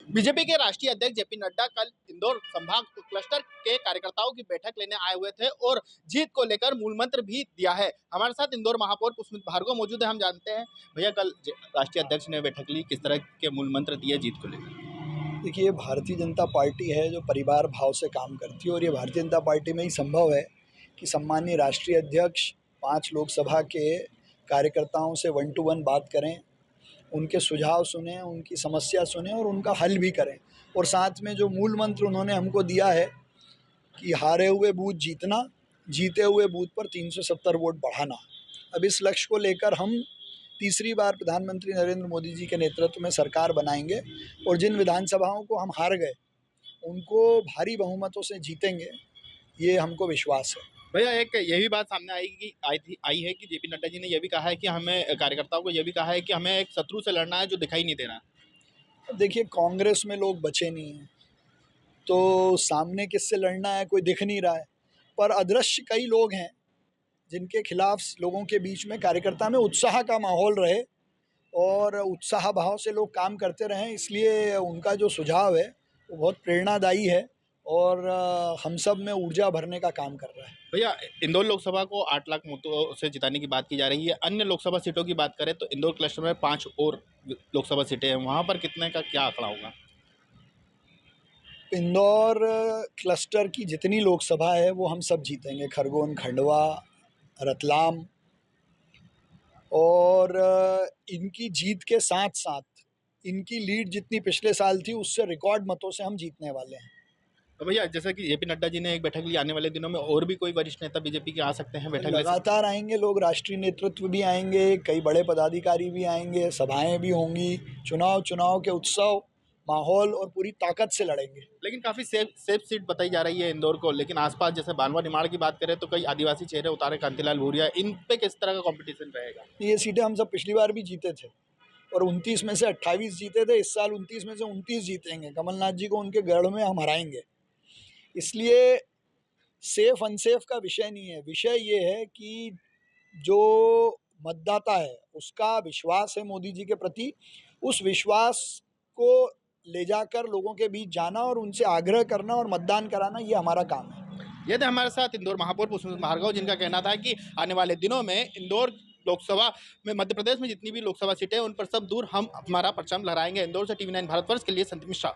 BJP के राष्ट्रीय अध्यक्ष जेपी नड्डा कल इंदौर संभाग क्लस्टर के कार्यकर्ताओं की बैठक लेने आए हुए थे और जीत को लेकर मूल मंत्र भी दिया है। हमारे साथ इंदौर महापौर पुष्मित भार्गव मौजूद है। हम जानते हैं भैया, कल राष्ट्रीय अध्यक्ष ने बैठक ली, किस तरह के मूल मंत्र दिए जीत को लेकर? देखिए, भारतीय जनता पार्टी है जो परिवार भाव से काम करती है और ये भारतीय जनता पार्टी में ही संभव है कि सम्माननीय राष्ट्रीय अध्यक्ष 5 लोकसभा के कार्यकर्ताओं से 1 to 1 बात करें, उनके सुझाव सुनें, उनकी समस्या सुनें और उनका हल भी करें। और साथ में जो मूल मंत्र उन्होंने हमको दिया है कि हारे हुए बूथ जीतना, जीते हुए बूथ पर 370 वोट बढ़ाना। अब इस लक्ष्य को लेकर हम तीसरी बार प्रधानमंत्री नरेंद्र मोदी जी के नेतृत्व में सरकार बनाएंगे और जिन विधानसभाओं को हम हार गए उनको भारी बहुमतों से जीतेंगे, ये हमको विश्वास है। भैया, एक ये भी बात सामने आई है कि जेपी नड्डा जी ने यह भी कहा है कि हमें कार्यकर्ताओं को यह भी कहा है कि हमें एक शत्रु से लड़ना है जो दिखाई नहीं दे रहा। देखिए, कांग्रेस में लोग बचे नहीं हैं तो सामने किससे लड़ना है कोई दिख नहीं रहा है, पर अदृश्य कई लोग हैं जिनके खिलाफ लोगों के बीच में कार्यकर्ता में उत्साह का माहौल रहे और उत्साह भाव से लोग काम करते रहें। इसलिए उनका जो सुझाव है वो बहुत प्रेरणादायी है और हम सब में ऊर्जा भरने का काम कर रहा है। भैया, इंदौर लोकसभा को 8 लाख मतों से जिताने की बात की जा रही है। अन्य लोकसभा सीटों की बात करें तो इंदौर क्लस्टर में 5 और लोकसभा सीटें हैं, वहाँ पर कितने का क्या आंकड़ा होगा? इंदौर क्लस्टर की जितनी लोकसभा है वो हम सब जीतेंगे, खरगोन, खंडवा, रतलाम, और इनकी जीत के साथ साथ इनकी लीड जितनी पिछले साल थी उससे रिकॉर्ड मतों से हम जीतने वाले हैं। तो भैया, जैसा कि जेपी नड्डा जी ने एक बैठक ली, आने वाले दिनों में और भी कोई वरिष्ठ नेता बीजेपी के आ सकते हैं बैठक? लगातार आएंगे लोग, राष्ट्रीय नेतृत्व भी आएंगे, कई बड़े पदाधिकारी भी आएंगे, सभाएं भी होंगी, चुनाव के उत्सव माहौल और पूरी ताकत से लड़ेंगे। लेकिन काफ़ी सेफ सीट बताई जा रही है इंदौर को, लेकिन आसपास जैसे बानवा निमाड़ की बात करें तो कई आदिवासी चेहरे उतारे, कांतिलाल भूरिया, इन पे किस तरह का कंपटीशन रहेगा? ये सीटें हम सब पिछली बार भी जीते थे और 29 में से 28 जीते थे। इस साल 29 में से 29 जीतेंगे। कमलनाथ जी को उनके गढ़ में हम हराएंगे। इसलिए सेफ अनसेफ का विषय नहीं है, विषय ये है कि जो मतदाता है उसका विश्वास है मोदी जी के प्रति, उस विश्वास को ले जाकर लोगों के बीच जाना और उनसे आग्रह करना और मतदान कराना, ये हमारा काम है। ये थे हमारे साथ इंदौर महापौर पुष्मित भार्गव, जिनका कहना था कि आने वाले दिनों में इंदौर लोकसभा में, मध्य प्रदेश में जितनी भी लोकसभा सीटें हैं उन पर सब दूर हम हमारा परचम लहराएंगे। इंदौर से TV9 भारतवर्ष के लिए संदीप मिश्रा।